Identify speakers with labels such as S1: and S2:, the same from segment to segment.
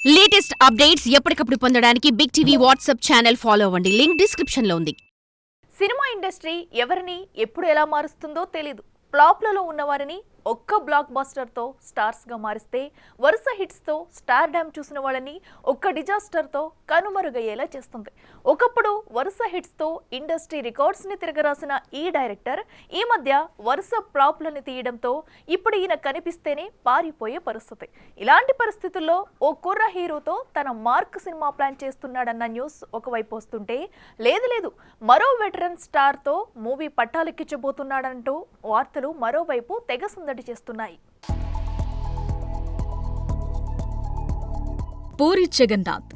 S1: Latest updates ఎప్పటికప్పుడు పొందడానికి Big TV WhatsApp channel follow అవ్వండి. లింక్ డిస్క్రిప్షన్ లో ఉంది.
S2: సినిమా ఇండస్ట్రీ ఎవరిని ఎప్పుడు ఎలా మారుస్తుందో తెలీదు. ఫ్లాప్లలో ఉన్నవారిని ఒక్క బ్లాక్ బస్టర్తో స్టార్స్గా మారిస్తే, వరుస హిట్స్తో స్టార్ డామ్ చూసిన వాళ్ళని ఒక్క డిజాస్టర్తో కనుమరుగయ్యేలా చేస్తుంది. ఒకప్పుడు వరుస హిట్స్తో ఇండస్ట్రీ రికార్డ్స్ని తిరగరాసిన ఈ డైరెక్టర్ ఈ మధ్య వరుస ఫ్లాప్లను తీయడంతో ఇప్పుడు ఈయన కనిపిస్తేనే పారిపోయే పరిస్థితి. ఇలాంటి పరిస్థితుల్లో ఓ కుర్ర హీరోతో తన మార్క్ సినిమా ప్లాన్ చేస్తున్నాడన్న న్యూస్ ఒకవైపు వస్తుంటే, లేదు మరో వెటరన్ స్టార్తో మూవీ పట్టాలెక్కించబోతున్నాడంటూ వార్తలు మరోవైపు తెగ సందడి చేస్తున్నాయి.
S3: పూరి జగన్నాథ్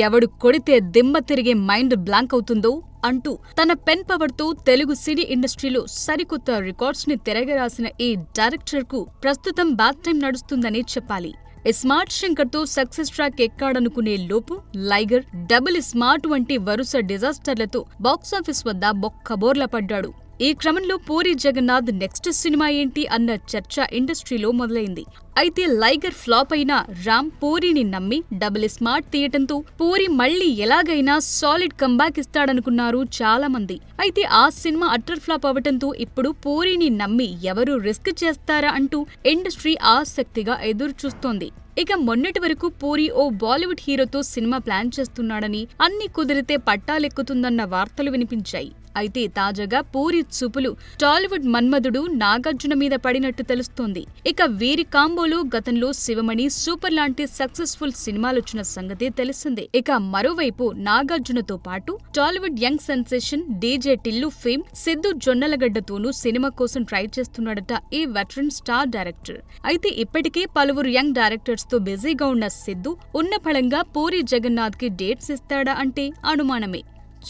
S3: ఎవడు కొడితే దిమ్మ తిరిగే మైండ్ బ్లాంక్ అవుతుందో అంటూ తన పెన్ పవర్ తో తెలుగు సినీ ఇండస్ట్రీలో సరికొత్త రికార్డ్స్ ని తిరగరాసిన ఈ డైరెక్టర్ కు ప్రస్తుతం బ్యాడ్ టైం నడుస్తుందనే చెప్పాలి. స్మార్ట్ శంకర్ తో సక్సెస్ ట్రాక్ ఎక్కాడనుకునే లోపు లైగర్, డబుల్ స్మార్ట్ వంటి వరుస డిజాస్టర్లతో బాక్సాఫీస్ వద్ద బొక్కబోర్ల పడ్డాడు. ఈ క్రమంలో పూరి జగన్నాథ్ నెక్స్ట్ సినిమా ఏంటి అన్న చర్చ ఇండస్ట్రీలో మొదలైంది. అయితే లైగర్ ఫ్లాప్ అయిన రామ్ పూరిని నమ్మి డబుల్ స్మార్ట్ తీయటంతో పూరి మళ్లీ ఎలాగైనా సాలిడ్ కంబ్యాక్ ఇస్తాడనుకున్నారు చాలా మంది. అయితే ఆ సినిమా అట్టర్ ఫ్లాప్ అవటంతో ఇప్పుడు పూరిని నమ్మి ఎవరు రిస్క్ చేస్తారా అంటూ ఇండస్ట్రీ ఆసక్తిగా ఎదురు చూస్తోంది. ఇక మొన్నటి వరకు పూరి ఓ బాలీవుడ్ హీరోతో సినిమా ప్లాన్ చేస్తున్నాడని, అన్ని కుదిరితే పట్టాలెక్కుతుందన్న వార్తలు వినిపించాయి. అయితే తాజాగా పూరి చూపులు టాలీవుడ్ మన్మధుడు నాగార్జున మీద పడినట్టు తెలుస్తోంది. ఇక వీరి కాంబోలో గతంలో శివమణి, సూపర్ లాంటి సక్సెస్ఫుల్ సినిమాలొచ్చిన సంగతే తెలిసిందే. ఇక మరోవైపు నాగార్జునతో పాటు Tollywood young sensation DJ Tillu fame Siddhu జొన్నలగడ్డతోనూ సినిమా కోసం ట్రై చేస్తున్నాడట ఈ వెటరన్ స్టార్ డైరెక్టర్. అయితే ఇప్పటికే పలువురు యంగ్ డైరెక్టర్స్ తో బిజీగా ఉన్న సిద్ధు ఉన్న ఫలంగా పూరి జగన్నాథ్ కి డేట్స్ ఇస్తాడా అంటే అనుమానమే.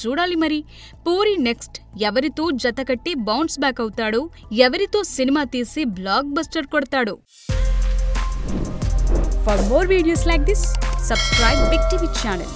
S3: చూడాలి మరి పూరి నెక్స్ట్ ఎవరితో జతకట్టి బౌన్స్ బ్యాక్ అవుతాడో, ఎవరితో సినిమా తీసి బ్లాక్ బస్టర్ కొడతాడో. For more videos like this, subscribe Big TV channel.